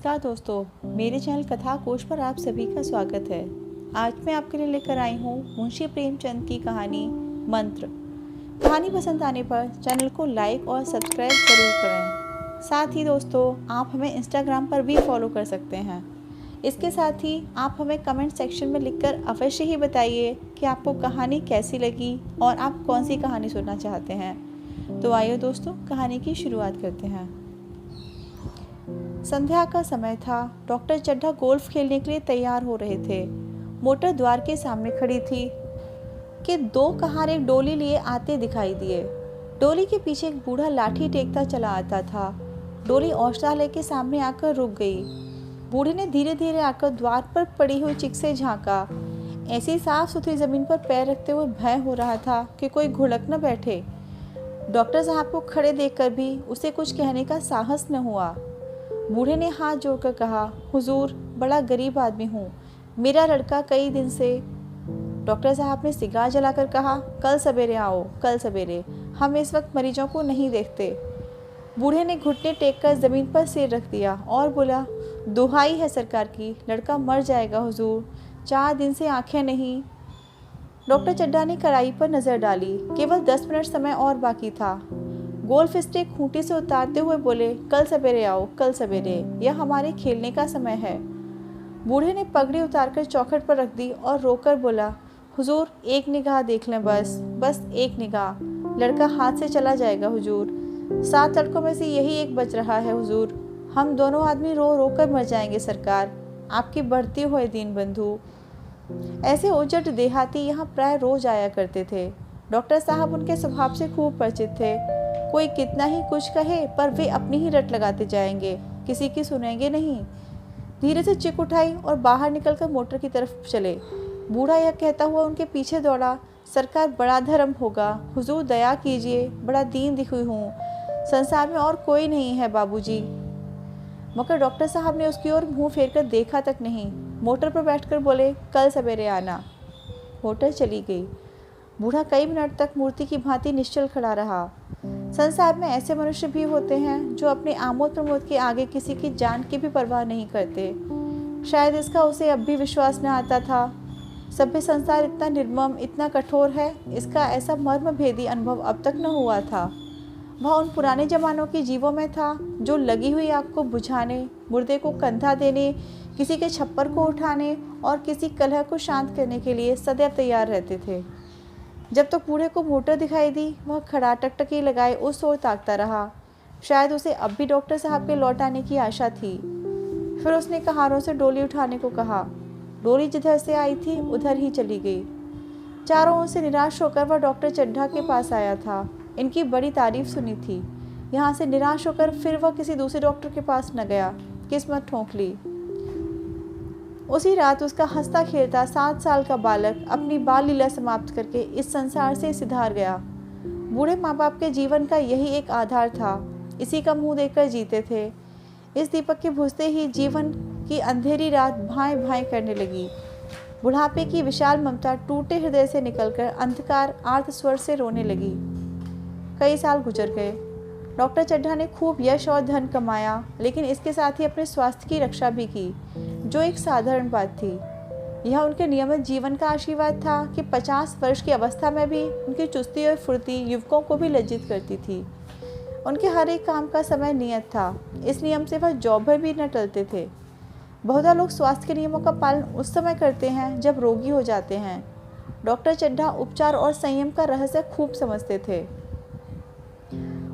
नमस्कार दोस्तों, मेरे चैनल कथा कोश पर आप सभी का स्वागत है। आज मैं आपके लिए लेकर आई हूँ मुंशी प्रेमचंद की कहानी मंत्र। कहानी पसंद आने पर चैनल को लाइक और सब्सक्राइब जरूर करें। साथ ही दोस्तों, आप हमें इंस्टाग्राम पर भी फॉलो कर सकते हैं। इसके साथ ही आप हमें कमेंट सेक्शन में लिखकर अवश्य ही बताइए कि आपको कहानी कैसी लगी और आप कौन सी कहानी सुनना चाहते हैं। तो आइए दोस्तों, कहानी की शुरुआत करते हैं। संध्या का समय था। डॉक्टर चड्ढा गोल्फ खेलने के लिए तैयार हो रहे थे। मोटर द्वार के सामने खड़ी थी कि दो कहार एक डोली लिए आते दिखाई दिए। डोली के पीछे एक बूढ़ा लाठी टेकता चला आता था। डोली औषधालय के सामने आकर रुक गई। बूढ़े ने धीरे धीरे आकर द्वार पर पड़ी हुई चिक से झांका। ऐसी साफ सुथरी जमीन पर पैर रखते हुए भय हो रहा था कि कोई घुड़क न बैठे। डॉक्टर साहब को खड़े देखकर भी उसे कुछ कहने का साहस न हुआ। बूढ़े ने हाथ जोड़कर कहा, हुजूर, बड़ा गरीब आदमी हूँ, मेरा लड़का कई दिन से। डॉक्टर साहब ने सिगार जलाकर कहा, कल सवेरे आओ, कल सवेरे, हम इस वक्त मरीजों को नहीं देखते। बूढ़े ने घुटने टेककर जमीन पर सिर रख दिया और बोला, दुहाई है सरकार की, लड़का मर जाएगा हुजूर, 4 दिन से आंखें नहीं। डॉक्टर चड्ढा ने कड़ाई पर नजर डाली। केवल 10 मिनट समय और बाकी था। गोल्फ स्टिक खूंटी से उतारते हुए बोले, कल सवेरे आओ, कल सवेरे, यह हमारे खेलने का समय है। बूढ़े ने पगड़ी उतारकर चौखट पर रख दी और रोकर बोला, हुजूर, एक निगाह देख लें, बस एक निगाह, लड़का हाथ से चला जाएगा हुजूर। 7 लड़कों में से यही एक बच रहा है हुजूर। हम दोनों आदमी रो रो कर मर जाएंगे सरकार, आपकी बढ़ती हुए दीन बंधु। ऐसे उजट देहाती यहाँ प्राय रोज आया करते थे। डॉक्टर साहब उनके स्वभाव से खूब परिचित थे। कोई कितना ही कुछ कहे पर वे अपनी ही रट लगाते जाएंगे, किसी की सुनेंगे नहीं। धीरे से चिक उठाई और बाहर निकलकर मोटर की तरफ चले। बूढ़ा यह कहता हुआ उनके पीछे दौड़ा, सरकार, बड़ा धर्म होगा, हुजूर दया कीजिए, बड़ा दीन दिखी हूँ, संसार में और कोई नहीं है बाबूजी। मगर डॉक्टर साहब ने उसकी ओर मुंह फेर कर देखा तक नहीं। मोटर पर बैठकर बोले, कल सवेरे आना। मोटर चली गई। बूढ़ा कई मिनट तक मूर्ति की भांति निश्चल खड़ा रहा। संसार में ऐसे मनुष्य भी होते हैं जो अपने आमोद प्रमोद के आगे किसी की जान की भी परवाह नहीं करते। शायद इसका उसे अब भी विश्वास न आता था। सभ्य संसार इतना निर्मम, इतना कठोर है, इसका ऐसा मर्म भेदी अनुभव अब तक न हुआ था। वह उन पुराने जमानों के जीवों में था जो लगी हुई आग को बुझाने, मुर्दे को कंधा देने, किसी के छप्पर को उठाने और किसी कलह को शांत करने के लिए सदैव तैयार रहते थे। जब तक बूढ़े को मोटर दिखाई दी, वह खड़ा टकटकी लगाए उस ओर ताकता रहा। शायद उसे अब भी डॉक्टर साहब के लौट आने की आशा थी। फिर उसने कहारों से डोली उठाने को कहा। डोली जिधर से आई थी उधर ही चली गई। चारों ओर से निराश होकर वह डॉक्टर चड्ढा के पास आया था। इनकी बड़ी तारीफ सुनी थी। यहाँ से निराश होकर फिर वह किसी दूसरे डॉक्टर के पास न गया। किस्मत ठोंक ली। उसी रात उसका हंसता खेलता 7 साल का बालक अपनी बाल लीला समाप्त करके इस संसार से सिधार गया। बूढ़े माँ बाप के जीवन का यही एक आधार था। इसी का मुंह देखकर जीते थे। इस दीपक के बुझते ही जीवन की अंधेरी रात भाएं भाएं करने लगी। बुढ़ापे की विशाल ममता टूटे हृदय से निकलकर अंधकार आर्त स्वर से रोने लगी। कई साल गुजर गए। डॉक्टर चड्ढा ने खूब यश और धन कमाया, लेकिन इसके साथ ही अपने स्वास्थ्य की रक्षा भी की, जो एक साधारण बात थी। यह उनके नियमित जीवन का आशीर्वाद था कि 50 वर्ष की अवस्था में भी उनकी चुस्ती और फुर्ती युवकों को भी लज्जित करती थी। उनके हर एक काम का समय नियत था। इस नियम से वह जौ भर भी न टलते थे। बहुधा लोग स्वास्थ्य के नियमों का पालन उस समय करते हैं जब रोगी हो जाते हैं। डॉक्टर चड्ढा उपचार और संयम का रहस्य खूब समझते थे।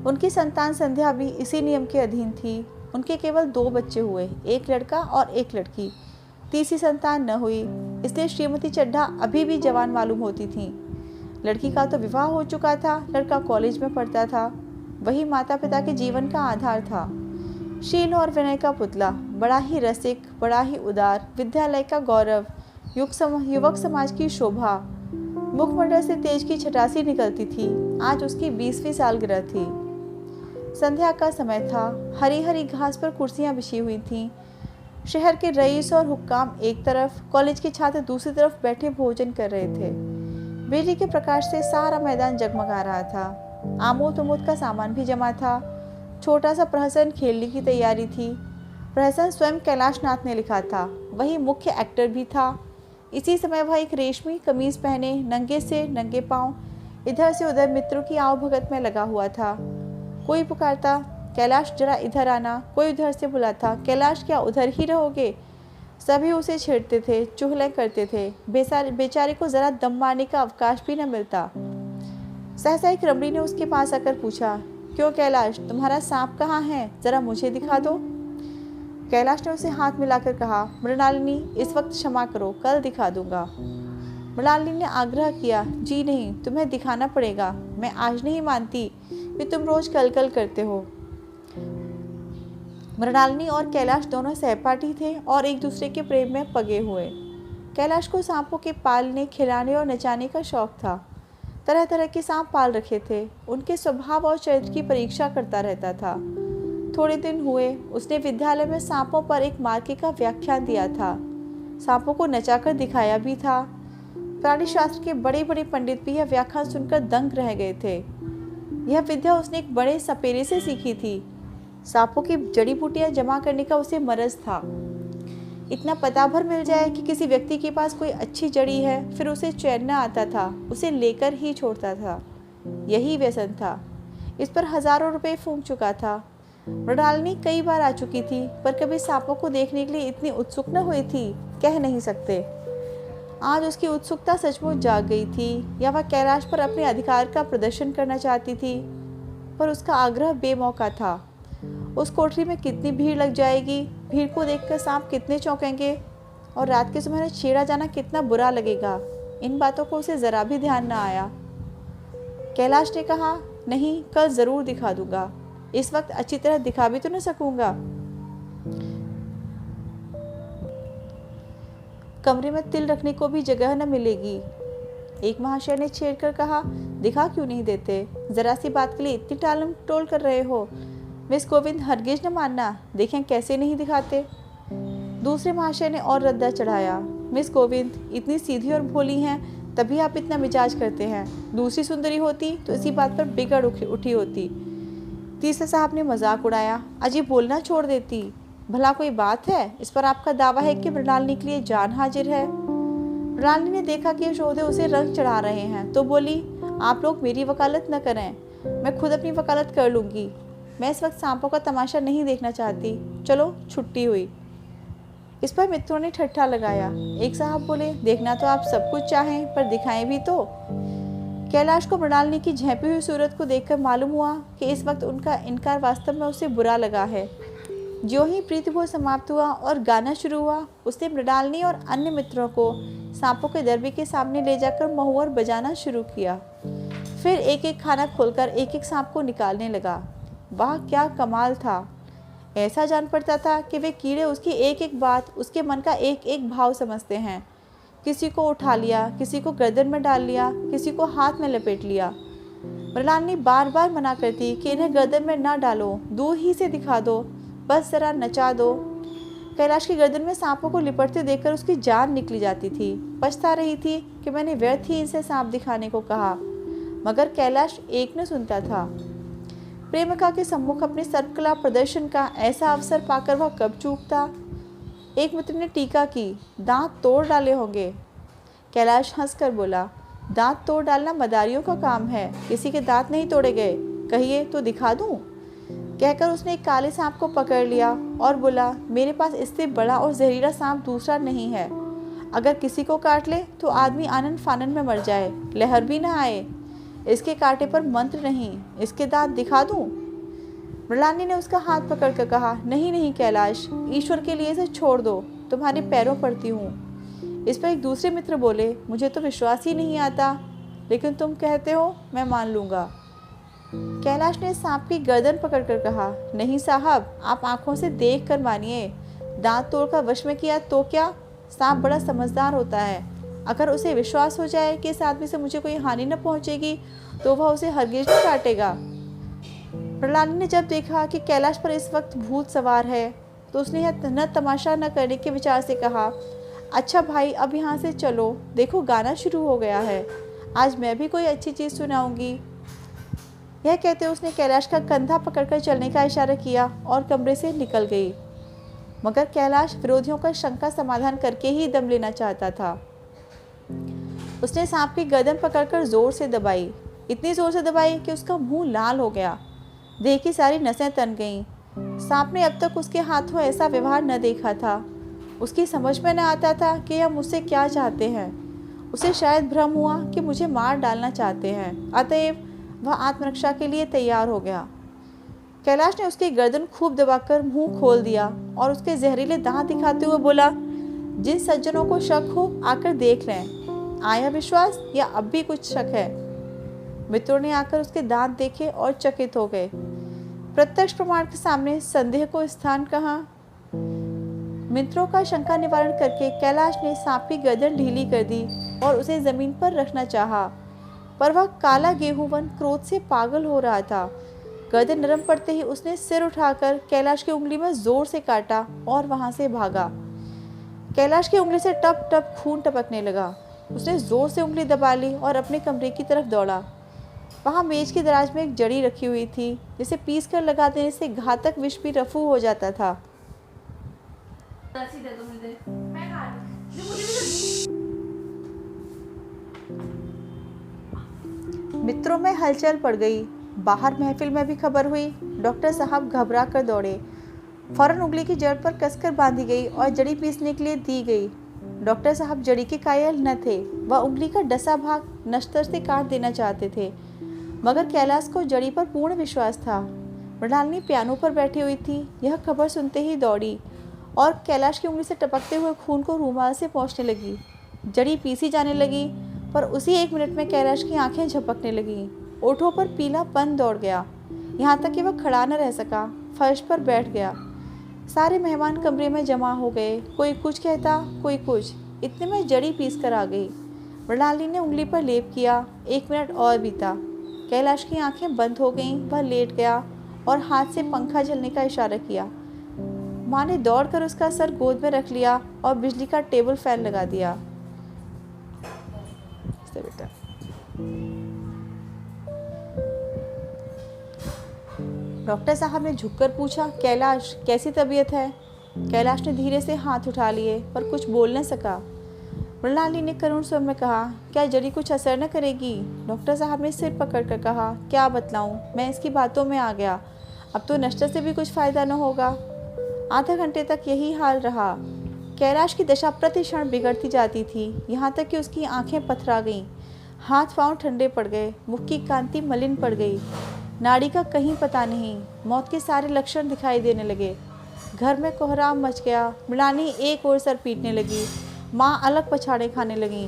उनकी संतान संध्या भी इसी नियम के अधीन थी। उनके केवल 2 बच्चे हुए, एक लड़का और एक लड़की। तीसरी संतान न हुई, इसलिए श्रीमती चड्ढा अभी भी जवान मालूम होती थीं। लड़की का तो विवाह हो चुका था, लड़का कॉलेज में पढ़ता था। वही माता पिता के जीवन का आधार था। शील और विनय का पुतला, बड़ा ही रसिक, बड़ा ही उदार, विद्यालय का गौरव, युवक समाज की शोभा। मुखमंडल से तेज की छटासी निकलती थी। आज उसकी 20वीं सालगिरह थी। संध्या का समय था। हरी हरी घास पर कुर्सियां बिछी हुई थीं। शहर के रईस और हुक्काम एक तरफ, कॉलेज के छात्र दूसरी तरफ बैठे भोजन कर रहे थे। बिजली के प्रकाश से सारा मैदान जगमगा रहा था। आमोद प्रमोद का सामान भी जमा था। छोटा सा प्रहसन खेलने की तैयारी थी। प्रहसन स्वयं कैलाश नाथ ने लिखा था, वही मुख्य एक्टर भी था। इसी समय वह एक रेशमी कमीज पहने नंगे से नंगे पांव इधर से उधर मित्रों की आवभगत में लगा हुआ था। कोई पुकारता, कैलाश जरा इधर आना। कोई उधर से बुलाता, कैलाश क्या उधर ही रहोगे। सभी उसे छेड़ते थे, चुगलियां करते थे। बेचारे को जरा दम मारने का अवकाश भी न मिलता। सहसा एक रमणी ने उसके पास आकर पूछा, क्यों कैलाश, तुम्हारा सांप कहाँ है, जरा मुझे दिखा दो। कैलाश ने उसे हाथ मिलाकर कहा, मृणालिनी इस वक्त क्षमा करो, कल दिखा दूंगा। मृणालिनी ने आग्रह किया, जी नहीं, तुम्हें दिखाना पड़ेगा। मैं आज नहीं मानती कि तुम रोज कल कल करते हो। मृणालिनी और कैलाश दोनों सहपाठी थे और एक दूसरे के प्रेम में पगे हुए। कैलाश को सांपों के पालने, खिलाने और नचाने का शौक था। तरह तरह के सांप पाल रखे थे। उनके स्वभाव और चरित्र की परीक्षा करता रहता था। थोड़े दिन हुए उसने विद्यालय में सांपों पर एक मार्के का व्याख्यान दिया था। सांपों को नचाकर दिखाया भी था। प्राणी शास्त्र के बड़े बड़े पंडित भी यह व्याख्यान सुनकर दंग रह गए थे। यह विद्या उसने एक बड़े सपेरे से सीखी थी। सांपों की जड़ी बूटियां जमा करने का उसे मरज था। इतना पता भर मिल जाए कि किसी व्यक्ति के पास कोई अच्छी जड़ी है, फिर उसे चैन न आता था, उसे लेकर ही छोड़ता था। यही व्यसन था। इस पर हजारों रुपए फूंक चुका था। मृणालिनी कई बार आ चुकी थी, पर कभी सांपों को देखने के लिए इतनी उत्सुक न हुई थी, कह नहीं सकते। आज उसकी उत्सुकता सचमुच जाग गई थी, या वह कैलाश पर अपने अधिकार का प्रदर्शन करना चाहती थी, पर उसका आग्रह बेमौका था। उस कोठरी में कितनी भीड़ लग जाएगी, भीड़ को देखकर सांप कितने चौंकेंगे, और रात के समय छेड़ा जाना कितना बुरा लगेगा। इन बातों को उसे जरा भी ध्यान न आया। कैलाश ने कहा, नहीं, कल जरूर दिखा दूंगा। इस वक्त अच्छी तरह दिखा भी तो न सकूंगा। कमरे में तिल रखने को भी जगह न मिलेगी। एक महाशय ने छेड़कर कहा, दिखा क्यों नहीं देते, जरा सी बात के लिए इतनी टालम टोल कर रहे हो। मिस गोविंद हरगिज न मानना, देखें कैसे नहीं दिखाते। दूसरे महाशय ने और रद्दा चढ़ाया, मिस गोविंद इतनी सीधी और भोली हैं, तभी आप इतना मिजाज करते हैं। दूसरी सुंदरी होती तो इसी बात पर बिगड़ उठी होती। तीसरे साहब ने मजाक उड़ाया, अजीब बोलना छोड़ देती। भला कोई बात है, इस पर आपका दावा है कि मृणालिनी के लिए जान हाजिर है। मृणालिनी ने देखा कि यशोदे उसे रंग चढ़ा रहे हैं, तो बोली, आप लोग मेरी वकालत न करें, मैं खुद अपनी वकालत कर लूँगी। मैं इस वक्त सांपों का तमाशा नहीं देखना चाहती। चलो, छुट्टी हुई। इस पर मित्रों ने ठट्ठा लगाया। एक साहब बोले, देखना तो आप सब कुछ चाहें, पर दिखाएं भी तो। कैलाश को मृणालिनी की झेपी हुई सूरत को देखकर मालूम हुआ कि इस वक्त उनका इनकार वास्तव में उसे बुरा लगा है। ज्यों ही प्रीतिभोज समाप्त हुआ और गाना शुरू हुआ, उसने मृणालिनी और अन्य मित्रों को सांपों के दरबे के सामने ले जाकर महुअर बजाना शुरू किया। फिर एक एक खाना खोलकर एक एक सांप को निकालने लगा। वाह, क्या कमाल था। ऐसा जान पड़ता था कि वे कीड़े उसकी एक एक बात, उसके मन का एक एक भाव समझते हैं। किसी को उठा लिया, किसी को गर्दन में डाल लिया, किसी को हाथ में लपेट लिया। मृणालिनी बार बार मना करती कि इन्हें गर्दन में ना डालो, दूर ही से दिखा दो, बस जरा नचा दो। कैलाश की गर्दन में सांपों को लिपटते देखकर उसकी जान निकली जाती थी। पछता रही थी कि मैंने व्यर्थ ही इनसे सांप दिखाने को कहा, मगर कैलाश एक न सुनता था। प्रेमिका के सम्मुख अपने सर्पकला प्रदर्शन का ऐसा अवसर पाकर वह कब चूकता। एक मित्र ने टीका की, दांत तोड़ डाले होंगे। कैलाश हंसकर बोला, दांत तोड़ डालना मदारियों का काम है, किसी के दांत नहीं तोड़े गए। कहिए तो दिखा दूं। कहकर उसने एक काले सांप को पकड़ लिया और बोला, मेरे पास इससे बड़ा और जहरीला सांप दूसरा नहीं है। अगर किसी को काट ले तो आदमी आनन फानन में मर जाए, लहर भी ना आए। इसके कांटे पर मंत्र नहीं, इसके दांत दिखा दूं। मृणालिनी ने उसका हाथ पकड़कर कहा, नहीं नहीं कैलाश, ईश्वर के लिए इसे छोड़ दो, तुम्हारे पैरों पड़ती हूँ। इस पर एक दूसरे मित्र बोले, मुझे तो विश्वास ही नहीं आता, लेकिन तुम कहते हो, मैं मान लूँगा। कैलाश ने सांप की गर्दन पकड़कर कहा, नहीं साहब, आप आंखों से देख कर मानिए। दांत तोड़कर वश में किया तो क्या, सांप बड़ा समझदार होता है। अगर उसे विश्वास हो जाए कि इस आदमी से मुझे कोई हानि न पहुंचेगी, तो वह उसे हरगिज नहीं काटेगा। मृणालिनी ने जब देखा कि कैलाश पर इस वक्त भूत सवार है, तो उसने यह न तमाशा न करने के विचार से कहा, अच्छा भाई, अब यहाँ से चलो, देखो गाना शुरू हो गया है, आज मैं भी कोई अच्छी चीज़ सुनाऊंगी। यह कहते उसने कैलाश का कंधा पकड़कर चलने का इशारा किया और कमरे से निकल गई। मगर कैलाश विरोधियों का शंका समाधान करके ही दम लेना चाहता था। उसने सांप की गर्दन पकड़कर जोर से दबाई, इतनी जोर से दबाई कि उसका मुंह लाल हो गया। देह की सारी नसें तन गईं। सांप ने अब तक उसके हाथों ऐसा व्यवहार न देखा था। उसकी समझ में न आता था कि यह मुझसे क्या चाहते हैं। उसे शायद भ्रम हुआ कि मुझे मार डालना चाहते हैं, अतएव वह आत्मरक्षा के लिए तैयार हो गया। कैलाश ने उसकी गर्दन खूब दबाकर मुंह खोल दिया और उसके जहरीले दांत दिखाते हुए बोला, जिन सज्जनों को शक हो आकर देख लें। आया विश्वास या अब भी कुछ शक है? मित्रों ने आकर उसके दांत देखे और चकित हो गए। प्रत्यक्ष प्रमाण के सामने संदेह को स्थान कहाँ? मित्रों का शंका निवारण करके कैलाश ने सांप की गर्दन ढीली कर दी और उसे जमीन पर रखना चाहा, पर वह काला गेहूंवन क्रोध से पागल हो रहा था। गर्दन नरम पड़ते ही उसने सिर उठाकर कैलाश की उंगली में जोर से काटा और वहां से भागा। कैलाश की उंगली से टप टप खून टपकने लगा। उसने जोर से उंगली दबा ली और अपने कमरे की तरफ दौड़ा। वहां मेज की दराज में एक जड़ी रखी हुई थी, जिसे पीस कर लगा देने से घातक विष भी रफू हो जाता था। मित्रों में हलचल पड़ गई। बाहर महफिल में भी खबर हुई। डॉक्टर साहब घबरा कर दौड़े। फौरन उंगली की जड़ पर कसकर बांधी गई और जड़ी पीसने के लिए दी गई। डॉक्टर साहब जड़ी के कायल न थे। वह उंगली का डसा भाग नश्तर से काट देना चाहते थे, मगर कैलाश को जड़ी पर पूर्ण विश्वास था। मृणालिनी पियानो पर बैठी हुई थी। यह खबर सुनते ही दौड़ी और कैलाश की उंगली से टपकते हुए खून को रूमाल से पोंछने लगी। जड़ी पीसी जाने लगी, पर उसी 1 मिनट में कैलाश की आंखें झपकने लगीं। ओठों पर पीलापन दौड़ गया, यहाँ तक कि वह खड़ा न रह सका। फर्श पर बैठ गया। सारे मेहमान कमरे में जमा हो गए। कोई कुछ कहता, कोई कुछ। इतने में जड़ी पीस कर आ गई। मृणालिनी ने उंगली पर लेप किया। 1 मिनट और बीता। कैलाश की आंखें बंद हो गईं। वह लेट गया और हाथ से पंखा चलने का इशारा किया। माँ ने दौड़कर उसका सर गोद में रख लिया और बिजली का टेबल फैन लगा दिया। बेटा डॉक्टर साहब ने झुककर पूछा, कैलाश कैसी तबीयत है? कैलाश ने धीरे से हाथ उठा लिए, पर कुछ बोल न सका। मृणालिनी ने करुण स्वर में कहा, क्या जड़ी कुछ असर न करेगी? डॉक्टर साहब ने सिर पकड़कर कहा, क्या बतलाऊं, मैं इसकी बातों में आ गया। अब तो नश्तर से भी कुछ फायदा न होगा। आधे घंटे तक यही हाल रहा। कैलाश की दशा प्रति क्षण बिगड़ती जाती थी, यहाँ तक कि उसकी आंखें पथरा गईं। हाथ पांव ठंडे पड़ गए। मुख की कांति मलिन पड़ गई। नाड़ी का कहीं पता नहीं। मौत के सारे लक्षण दिखाई देने लगे। घर में कोहराम मच गया। मृणालिनी एक ओर सर पीटने लगी। माँ अलग पछाड़े खाने लगी।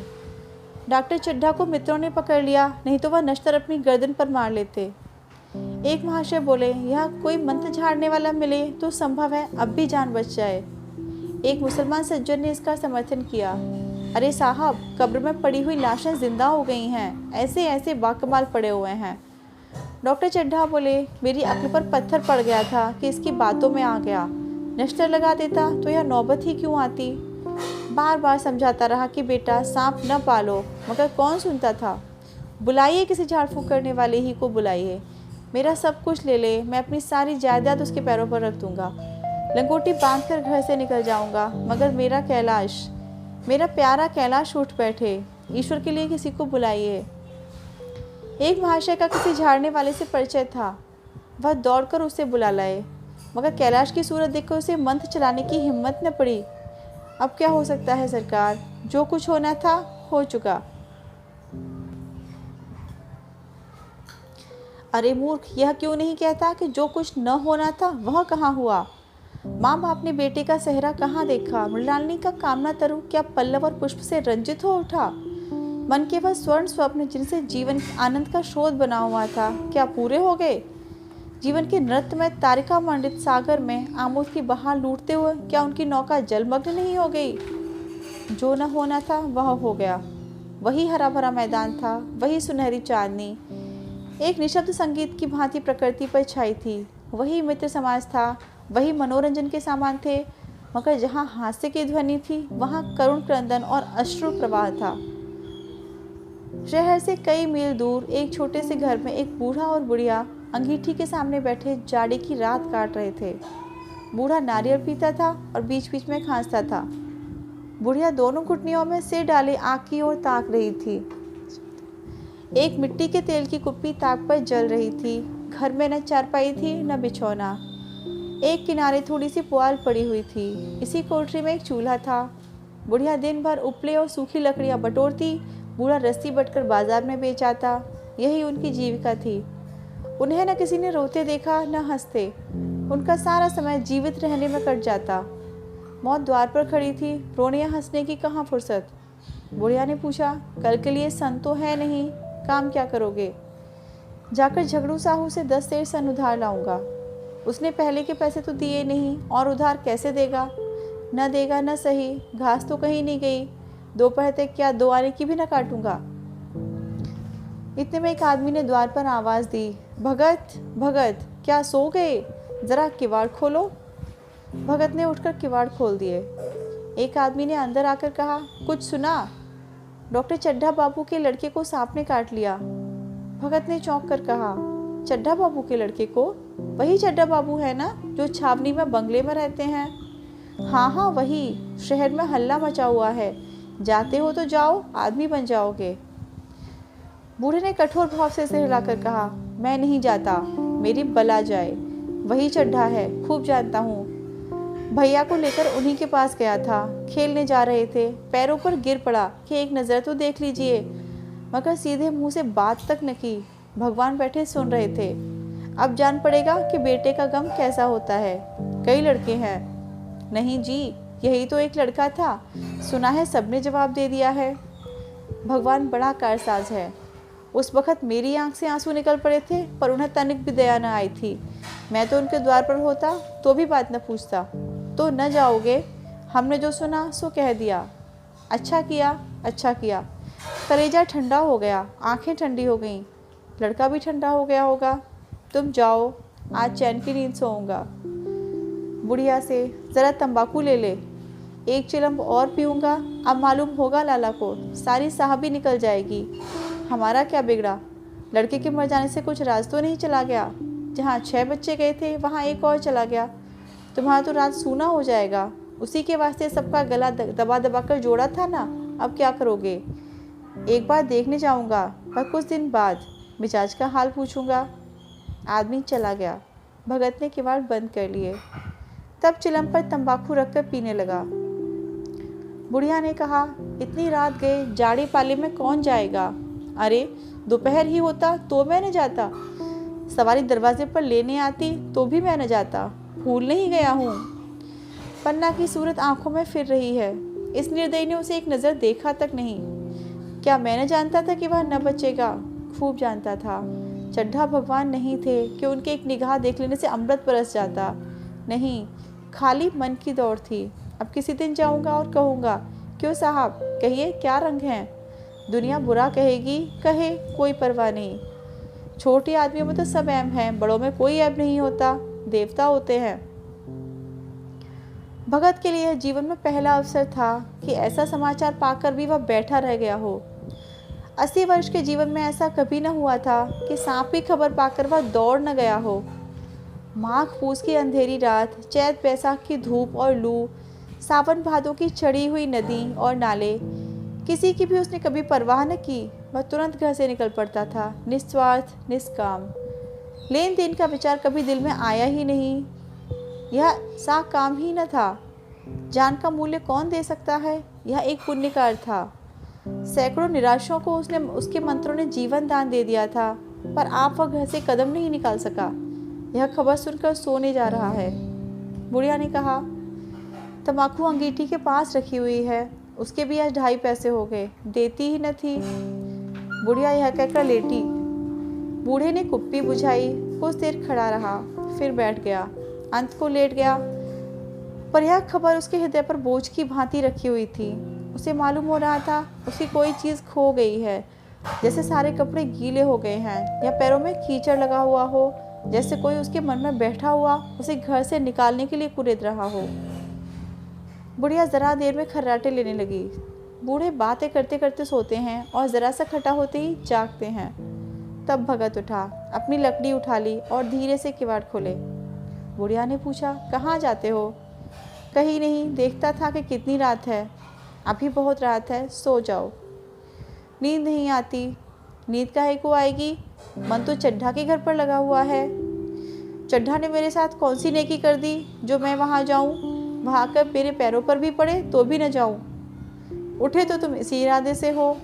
डॉक्टर चड्ढा को मित्रों ने पकड़ लिया, नहीं तो वह नश्तर अपनी गर्दन पर मार लेते। एक महाशय बोले, यह कोई मंत्र झाड़ने वाला मिले तो संभव है अब भी जान बच जाए। एक मुसलमान सज्जन ने इसका समर्थन किया। अरे साहब, कब्र में पड़ी हुई लाशें जिंदा हो गई हैं, ऐसे ऐसे बाकमाल पड़े हुए हैं। डॉक्टर चड्ढा बोले, मेरी अक्ल पर पत्थर पड़ गया था कि इसकी बातों में आ गया। नश्तर लगा देता तो यह नौबत ही क्यों आती। बार बार समझाता रहा कि बेटा सांप न पालो, मगर कौन सुनता था। बुलाइए किसी झाड़ फूक करने वाले ही को बुलाइए। मेरा सब कुछ ले ले, मैं अपनी सारी जायदाद उसके पैरों पर रख दूंगा। लंगोटी बांधकर घर से निकल जाऊंगा, मगर मेरा कैलाश, मेरा प्यारा कैलाश उठ बैठे। ईश्वर के लिए किसी को बुलाइए। एक महाशय का किसी झाड़ने वाले से परिचय था। वह दौड़कर उसे बुला लाए, मगर कैलाश की सूरत देखकर उसे मंत्र चलाने की हिम्मत न पड़ी। अब क्या हो सकता है सरकार, जो कुछ होना था हो चुका। अरे मूर्ख, यह क्यों नहीं कहता कि जो कुछ न होना था वह कहाँ हुआ। माँ बाप ने बेटे का सेहरा कहाँ देखा। मृणालिनी का कामना तरु क्या पल्लव और पुष्प से रंजित हो उठा। मन के वह स्वर्ण स्वप्न जिनसे जीवन आनंद का स्रोत बना हुआ था, क्या पूरे हो गए। जीवन के नृत्य में तारिका मंडित सागर में आमोद की बहार लूटते हुए क्या उनकी नौका जलमग्न नहीं हो गई। जो न होना था वह हो गया। वही हरा भरा मैदान था, वही सुनहरी चांदनी एक निशब्द संगीत की भांति प्रकृति पर छाई थी। वही मित्र समाज था, वही मनोरंजन के सामान थे, मगर जहाँ हास्य की ध्वनि थी वहाँ करुण क्रंदन और अश्रु प्रवाह था। शहर से कई मील दूर एक छोटे से घर में एक बूढ़ा और बुढ़िया अंगीठी के सामने बैठे जाड़े की रात काट रहे थे। बूढ़ा नारियल पीता था और बीच बीच में खांसता था। बुढ़िया दोनों घुटनियों में सिर डाले आग की ओर ताक रही थी। एक मिट्टी के तेल की कुप्पी ताक पर जल रही थी। घर में न चारपाई थी न बिछौना। एक किनारे थोड़ी सी पुआल पड़ी हुई थी। इसी कोठरी में एक चूल्हा था। बुढ़िया दिन भर उपले और सूखी लकड़ियां बटोरती, बूढ़ा रस्सी बटकर बाजार में बेच आता। यही उनकी जीविका थी। उन्हें न किसी ने रोते देखा न हंसते। उनका सारा समय जीवित रहने में कट जाता। मौत द्वार पर खड़ी थी, रोने या हंसने की कहाँ फुर्सत। बुढ़िया ने पूछा, कल के लिए सन तो है नहीं, काम क्या करोगे? जाकर झगड़ू साहू से 10 सेर सन उधार लाऊंगा। उसने पहले के पैसे तो दिए नहीं और उधार कैसे देगा? न देगा न सही, घास तो कहीं नहीं गई। दोपहर तक क्या 2 आने की भी न काटूंगा। इतने में एक आदमी ने द्वार पर आवाज़ दी, भगत भगत, क्या सो गए? जरा किवाड़ खोलो। भगत ने उठकर किवाड़ खोल दिए। एक आदमी ने अंदर आकर कहा, कुछ सुना? डॉक्टर चड्ढा बाबू के लड़के को सांप ने काट लिया। भगत ने चौंक कर कहा, चड्ढा बाबू के लड़के को? वही चड्ढा बाबू है ना जो छावनी में बंगले में रहते हैं? हाँ हाँ वही। शहर में हल्ला मचा हुआ है। जाते हो तो जाओ, आदमी बन जाओगे। बूढ़े ने कठोर भाव से सिर हिलाकर कहा, मैं नहीं जाता, मेरी बला जाए। वही चड्ढा है, खूब जानता हूँ। भैया को लेकर उन्हीं के पास गया था। खेलने जा रहे थे, पैरों पर गिर पड़ा कि एक नज़र तो देख लीजिए, मगर सीधे मुंह से बात तक न की। भगवान बैठे सुन रहे थे। अब जान पड़ेगा कि बेटे का गम कैसा होता है। कई लड़के हैं। नहीं जी, यही तो एक लड़का था। सुना है सबने जवाब दे दिया है। भगवान बड़ा कारसाज है। उस वक़्त मेरी आंख से आंसू निकल पड़े थे, पर उन्हें तनिक भी दया न आई थी। मैं तो उनके द्वार पर होता तो भी बात न पूछता। तो न जाओगे? हमने जो सुना सो कह दिया। अच्छा किया, अच्छा किया। कलेजा ठंडा हो गया, आंखें ठंडी हो गईं, लड़का भी ठंडा हो गया होगा। तुम जाओ, आज चैन की नींद सोऊंगा। बुढ़िया से, ज़रा तंबाकू ले ले। एक चिलम और पीऊँगा, अब मालूम होगा लाला को, सारी साहबी निकल जाएगी। हमारा क्या बिगड़ा? लड़के के मर जाने से कुछ राज तो नहीं चला गया? जहाँ 6 बच्चे गए थे वहाँ एक और चला गया। तुम्हारा तो राज सूना हो जाएगा। उसी के वास्ते सबका गला दबा दबा कर जोड़ा था ना। अब क्या करोगे? एक बार देखने जाऊँगा, पर कुछ दिन बाद मिजाज का हाल पूछूंगा। आदमी चला गया। भगत ने किवाड़ बंद कर लिए। तब चिलम पर तंबाकू रखकर पीने लगा। बुढ़िया ने कहा, इतनी रात गए, जाड़े पाले में कौन जाएगा? अरे दोपहर ही होता तो मैं न जाता। सवारी दरवाजे पर लेने आती तो भी मैं न जाता। भूल नहीं गया हूँ। पन्ना की सूरत आंखों में फिर रही है। इस निर्दयी ने उसे एक नज़र देखा तक नहीं। क्या मैं न जानता था कि वह न बचेगा? खूब जानता था। चड्ढा भगवान नहीं थे कि उनके एक निगाह देख लेने से अमृत बरस जाता। नहीं, खाली मन की दौड़ थी। अब किसी दिन जाऊंगा और कहूँगा, क्यों साहब, कहिए क्या रंग हैं? दुनिया बुरा कहेगी, कहे, कोई परवाह नहीं। छोटे आदमियों में तो सब ऐब हैं, बड़ों में कोई ऐब नहीं होता, देवता होते हैं। भगत के लिए जीवन में पहला अवसर था कि ऐसा समाचार पाकर भी वह बैठा रह गया हो। 80 वर्ष के जीवन में ऐसा कभी न हुआ था कि सांप की खबर पाकर वह दौड़ न गया हो। माघ पूस की अंधेरी रात, चैत बैसाख की धूप और लू, सावन भादों की चढ़ी हुई नदी और नाले, किसी की भी उसने कभी परवाह न की। वह तुरंत घर से निकल पड़ता था, निस्वार्थ, निष्काम। लेन देन का विचार कभी दिल में आया ही नहीं। यह सा काम ही न था। जान का मूल्य कौन दे सकता है? यह एक पुण्यकार था। सैकड़ों निराशों को उसके मंत्रों ने जीवन दान दे दिया था, पर आप वह घर से कदम नहीं निकाल सका। यह खबर सुनकर सोने जा रहा है। बुढ़िया ने कहा, तम्बाकू अंगीठी के पास रखी हुई है, उसके भी आज 2.5 पैसे हो गए, देती ही न थी। बुढ़िया यह कहकर लेटी। बूढ़े ने कुप्पी बुझाई, कुछ देर खड़ा रहा, फिर बैठ गया, अंत को लेट गया। पर यह खबर उसके हृदय पर बोझ की भांति रखी हुई थी। उसे मालूम हो रहा था उसकी कोई चीज़ खो गई है, जैसे सारे कपड़े गीले हो गए हैं या पैरों में कीचड़ लगा हुआ हो, जैसे कोई उसके मन में बैठा हुआ उसे घर से निकालने के लिए कुरेद रहा हो। बुढ़िया ज़रा देर में खर्राटे लेने लगी। बूढ़े बातें करते करते सोते हैं और ज़रा सा खटा होते ही जागते हैं। तब भगत उठा, अपनी लकड़ी उठा ली और धीरे से किवाड़ खोले। बुढ़िया ने पूछा, कहाँ जाते हो? कहीं नहीं, देखता था कि कितनी रात है। अभी बहुत रात है, सो जाओ। नींद नहीं आती। नींद काहे को आएगी? मन तो चड्ढा के घर पर लगा हुआ है। चड्ढा ने मेरे साथ कौन सी नेकी कर दी जो मैं वहाँ जाऊँ? वहाँ आकर मेरे पैरों पर भी पड़े तो भी न जाऊँ। उठे तो तुम इसी इरादे से हो।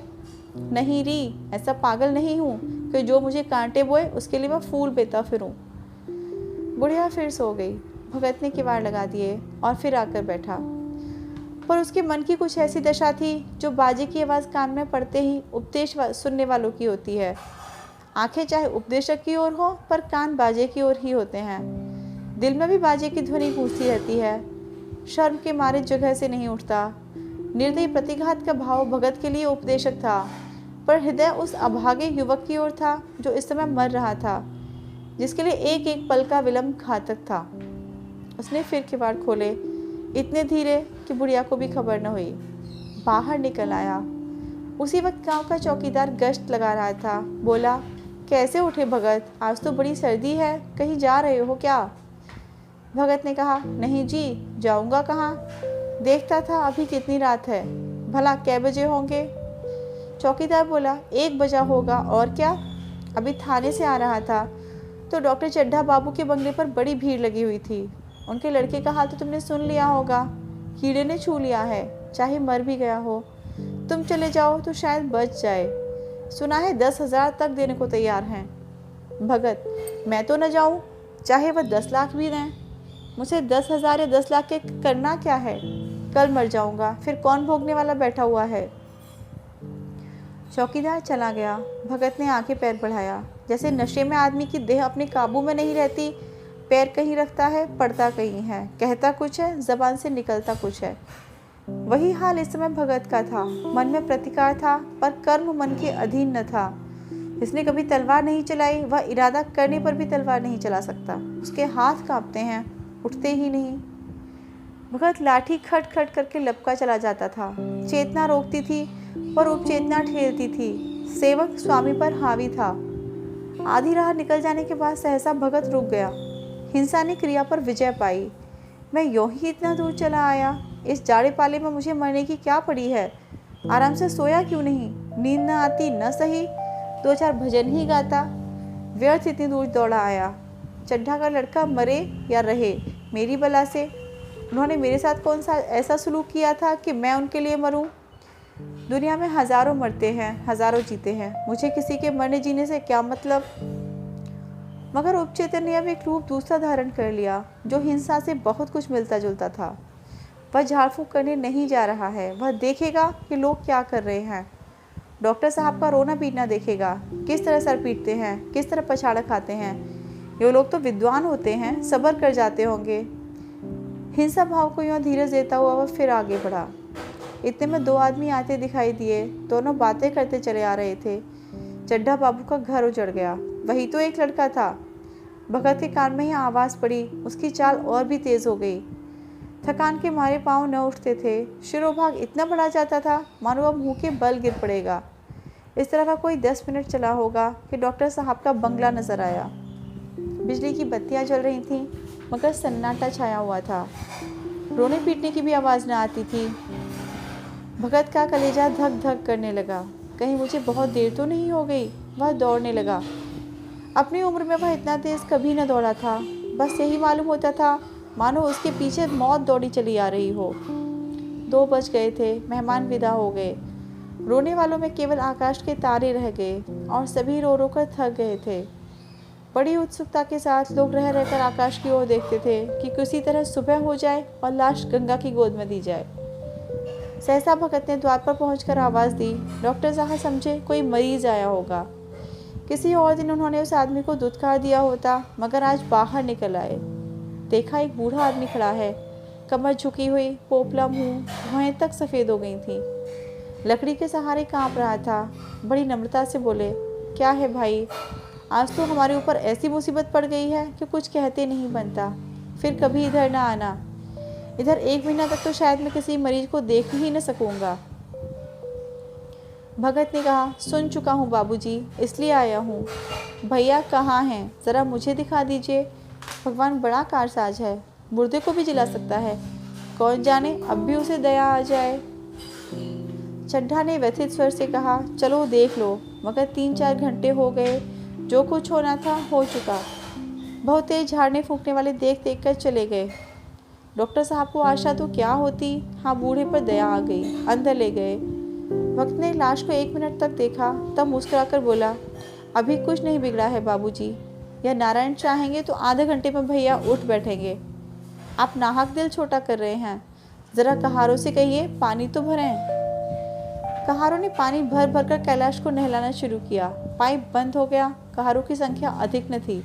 नहीं री, ऐसा पागल नहीं हूँ कि जो मुझे कांटे बोए उसके लिए मैं फूल बेता फिरूं। बुढ़िया फिर सो गई। भगत ने किवाड़ लगा दिए और फिर आकर बैठा। पर उसके मन की कुछ ऐसी दशा थी जो बाजे की आवाज़ कान में पड़ते ही उपदेश सुनने वालों की होती है। आंखें चाहे उपदेशक की ओर हो पर कान बाजे की ओर ही होते हैं। दिल में भी बाजे की ध्वनि गूंजती रहती है। शर्म के मारे जगह से नहीं उठता। निर्दयी प्रतिघात का भाव भगत के लिए उपदेशक था, पर हृदय उस अभागे युवक की ओर था जो इस समय मर रहा था, जिसके लिए एक एक पल का विलंब घातक था। उसने फिर किवाड़ खोले, इतने धीरे कि बुढ़िया को भी खबर न हुई। बाहर निकल आया। उसी वक्त गांव का चौकीदार गश्त लगा रहा था। बोला, कैसे उठे भगत? आज तो बड़ी सर्दी है, कहीं जा रहे हो क्या? भगत ने कहा, नहीं जी, जाऊंगा कहाँ? देखता था अभी कितनी रात है। भला कै बजे होंगे? चौकीदार बोला, 1 बजा होगा, और क्या? अभी थाने से आ रहा था तो डॉक्टर चड्ढा बाबू के बंगले पर बड़ी भीड़ लगी हुई थी। उनके लड़के का हाल तो तुमने सुन लिया होगा। कीड़े ने छू लिया है, चाहे मर भी गया हो। तुम चले जाओ तो शायद बच जाए। सुना है 10,000 तक देने को तैयार हैं। भगत, मैं तो न जाऊं, चाहे वह 10 लाख भी दें। मुझे 10,000 या 10 लाख के करना क्या है? कल मर जाऊंगा, फिर कौन भोगने वाला बैठा हुआ है? चौकीदार चला गया। भगत ने आंखें पैर बढ़ाया। जैसे नशे में आदमी की देह अपने काबू में नहीं रहती, पैर कहीं रखता है, पड़ता कहीं है, कहता कुछ है, जबान से निकलता कुछ है। वही हाल इस समय भगत का था। मन में प्रतिकार था पर कर्म मन के अधीन न था। इसने कभी तलवार नहीं चलाई, वह इरादा करने पर भी तलवार नहीं चला सकता। उसके हाथ कांपते हैं, उठते ही नहीं। भगत लाठी खट खट करके लपका चला जाता था। चेतना रोकती थी पर उपचेतना ठेलती थी। सेवक स्वामी पर हावी था। आधी राह निकल जाने के बाद सहसा भगत रुक गया। हिंसा ने क्रिया पर विजय पाई। मैं यूं ही इतना दूर चला आया। इस जाड़े पाले में मुझे मरने की क्या पड़ी है? आराम से सोया क्यों नहीं? नींद न आती न सही, 2-4 भजन ही गाता। व्यर्थ इतनी दूर दौड़ा आया। चड्ढा का लड़का मरे या रहे, मेरी बला से। उन्होंने मेरे साथ कौन सा ऐसा सलूक किया था कि मैं उनके लिए मरूं? दुनिया में हजारों मरते हैं, हजारों जीते हैं। मुझे किसी के मरने जीने से क्या मतलब? मगर उपचेतन ने अब एक रूप दूसरा धारण कर लिया जो हिंसा से बहुत कुछ मिलता जुलता था। वह झाड़ फूंक करने नहीं जा रहा है। वह देखेगा कि लोग क्या कर रहे हैं। डॉक्टर साहब का रोना पीटना देखेगा, किस तरह सर पीटते हैं, किस तरह पछाड़ा खाते हैं। ये लोग तो विद्वान होते हैं, सब्र कर जाते होंगे। हिंसा भाव को यूँ धीरज देता हुआ वह फिर आगे बढ़ा। इतने में 2 आदमी आते दिखाई दिए। दोनों बातें करते चले आ रहे थे। चड्ढा बाबू का घर उजड़ गया। वही तो एक लड़का था। भगत के कान में ही आवाज़ पड़ी। उसकी चाल और भी तेज़ हो गई। थकान के मारे पाँव न उठते थे। शिरोभाग इतना बढ़ा जाता था मानो वह मुँह के बल गिर पड़ेगा। इस तरह का कोई 10 मिनट चला होगा कि डॉक्टर साहब का बंगला नजर आया। बिजली की बत्तियां जल रही थीं, मगर सन्नाटा छाया हुआ था। रोने पीटने की भी आवाज़ न आती थी। भगत का कलेजा धक धक करने लगा। कहीं मुझे बहुत देर तो नहीं हो गई? वह दौड़ने लगा। अपनी उम्र में वह इतना तेज़ कभी न दौड़ा था। बस यही मालूम होता था मानो उसके पीछे मौत दौड़ी चली आ रही हो। 2 बज गए थे। मेहमान विदा हो गए। रोने वालों में केवल आकाश के तारे रह गए और सभी रो रो कर थक गए थे। बड़ी उत्सुकता के साथ लोग रह रहकर आकाश की ओर देखते थे कि किसी तरह सुबह हो जाए और लाश गंगा की गोद में दी जाए। सहसा भगत ने द्वार पर पहुंचकर आवाज़ दी। डॉक्टर साहब समझे कोई मरीज आया होगा। किसी और दिन उन्होंने उस आदमी को दुत्कार दिया होता, मगर आज बाहर निकल आए। देखा एक बूढ़ा आदमी खड़ा है, कमर झुकी हुई, पोपला मुंह, भौहें तक सफ़ेद हो गई थी। लकड़ी के सहारे कांप रहा था। बड़ी नम्रता से बोले, क्या है भाई, आज तो हमारे ऊपर ऐसी मुसीबत पड़ गई है कि कुछ कहते नहीं बनता। फिर कभी इधर ना आना। इधर 1 महीना तक तो शायद मैं किसी मरीज को देख ही न सकूंगा। भगत ने कहा, सुन चुका हूँ बाबूजी, इसलिए आया हूँ। भैया कहाँ हैं? ज़रा मुझे दिखा दीजिए। भगवान बड़ा कारसाज है, मुर्दे को भी जिला सकता है। कौन जाने अब भी उसे दया आ जाए। चड्ढा ने व्यथित स्वर से कहा, चलो देख लो, मगर 3-4 घंटे हो गए, जो कुछ होना था हो चुका। बहुत तेज झाड़ने फूंकने वाले देख देख कर चले गए। डॉक्टर साहब को आशा तो क्या होती, हाँ बूढ़े पर दया आ गई, अंदर ले गए। वक्त ने लाश को 1 मिनट तक देखा, तब मुस्कुराकर बोला, अभी कुछ नहीं बिगड़ा है बाबूजी, या नारायण चाहेंगे तो आधे घंटे में भैया उठ बैठेंगे। आप नाहक दिल छोटा कर रहे हैं, जरा कहारों से कहिए पानी तो भरें। कहारों ने पानी भर भर कर कैलाश को नहलाना शुरू किया। पाइप बंद हो गया। कहारों की संख्या अधिक न थी,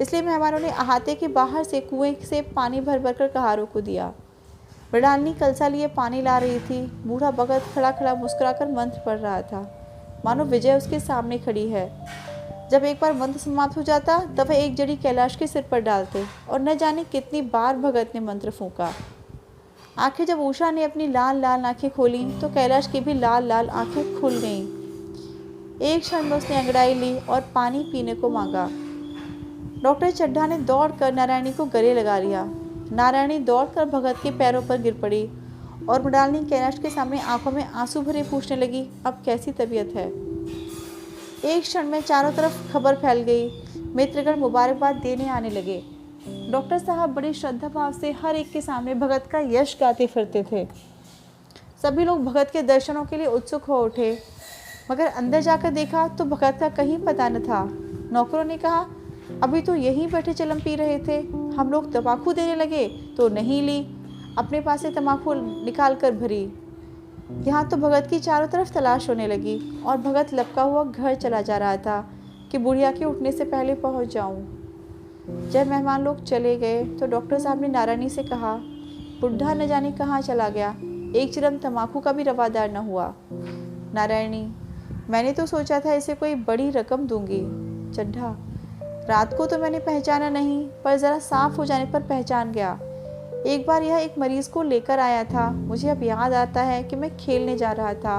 इसलिए मेहमानों ने अहाते के बाहर से कुएं से पानी भर भर कर कहारों को दिया। मृणालिनी कलसा लिए पानी ला रही थी। बूढ़ा भगत खड़ा खड़ा मुस्कुराकर मंत्र पढ़ रहा था, मानो विजय उसके सामने खड़ी है। जब एक बार मंत्र समाप्त हो जाता तब वह एक जड़ी कैलाश के सिर पर डालते, और न जाने कितनी बार भगत ने मंत्र फूंका। आखिर जब उषा ने अपनी लाल लाल आंखें खोली तो कैलाश की भी लाल लाल आंखें खुल गईं। एक क्षण में उसने अंगड़ाई ली और पानी पीने को मांगा। डॉक्टर चड्ढा ने दौड़कर नारायणी को गले लगा लिया। नारायणी दौड़कर भगत के पैरों पर गिर पड़ी और मृणालिनी कैलाश के सामने आंखों में आंसू भरे पूछने लगी, अब कैसी तबीयत है। एक क्षण में चारों तरफ खबर फैल गई। मित्रगण मुबारकबाद देने आने लगे। डॉक्टर साहब बड़ी श्रद्धा भाव से हर एक के सामने भगत का यश गाते फिरते थे। सभी लोग भगत के दर्शनों के लिए उत्सुक हो उठे, मगर अंदर जाकर देखा तो भगत का कहीं पता न था। नौकरों ने कहा, अभी तो यहीं बैठे चलम पी रहे थे, हम लोग तंबाकू देने लगे तो नहीं ली, अपने पास से तंबाकू निकाल कर भरी। यहाँ तो भगत की चारों तरफ तलाश होने लगी और भगत लपका हुआ घर चला जा रहा था कि बुढ़िया के उठने से पहले पहुँच जाऊँ। जब मेहमान लोग चले गए तो डॉक्टर साहब ने नारायणी से कहा, बुढ़ा न जाने कहाँ चला गया, एक चिलम तंबाकू का भी रवादार न हुआ। नारायणी, मैंने तो सोचा था इसे कोई बड़ी रकम दूंगी। चड्ढा, रात को तो मैंने पहचाना नहीं, पर ज़रा साफ हो जाने पर पहचान गया। एक बार यह एक मरीज को लेकर आया था। मुझे अब याद आता है कि मैं खेलने जा रहा था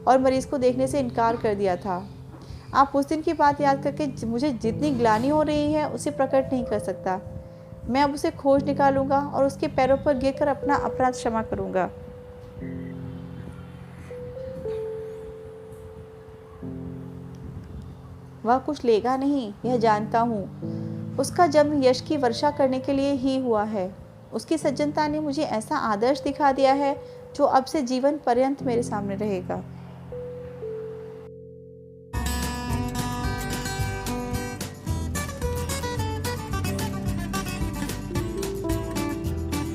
और मरीज को देखने से इनकार कर दिया था। आप उस दिन की बात याद करके मुझे जितनी ग्लानि हो रही है उसे प्रकट नहीं कर सकता। मैं अब उसे खोज निकालूंगा और उसके पैरों पर गिरकर अपना अपराध क्षमा करूंगा। वह कुछ लेगा नहीं, यह जानता हूँ। उसका जन्म यश की वर्षा करने के लिए ही हुआ है। उसकी सज्जनता ने मुझे ऐसा आदर्श दिखा दिया है जो अब से जीवन पर्यंत मेरे सामने रहेगा।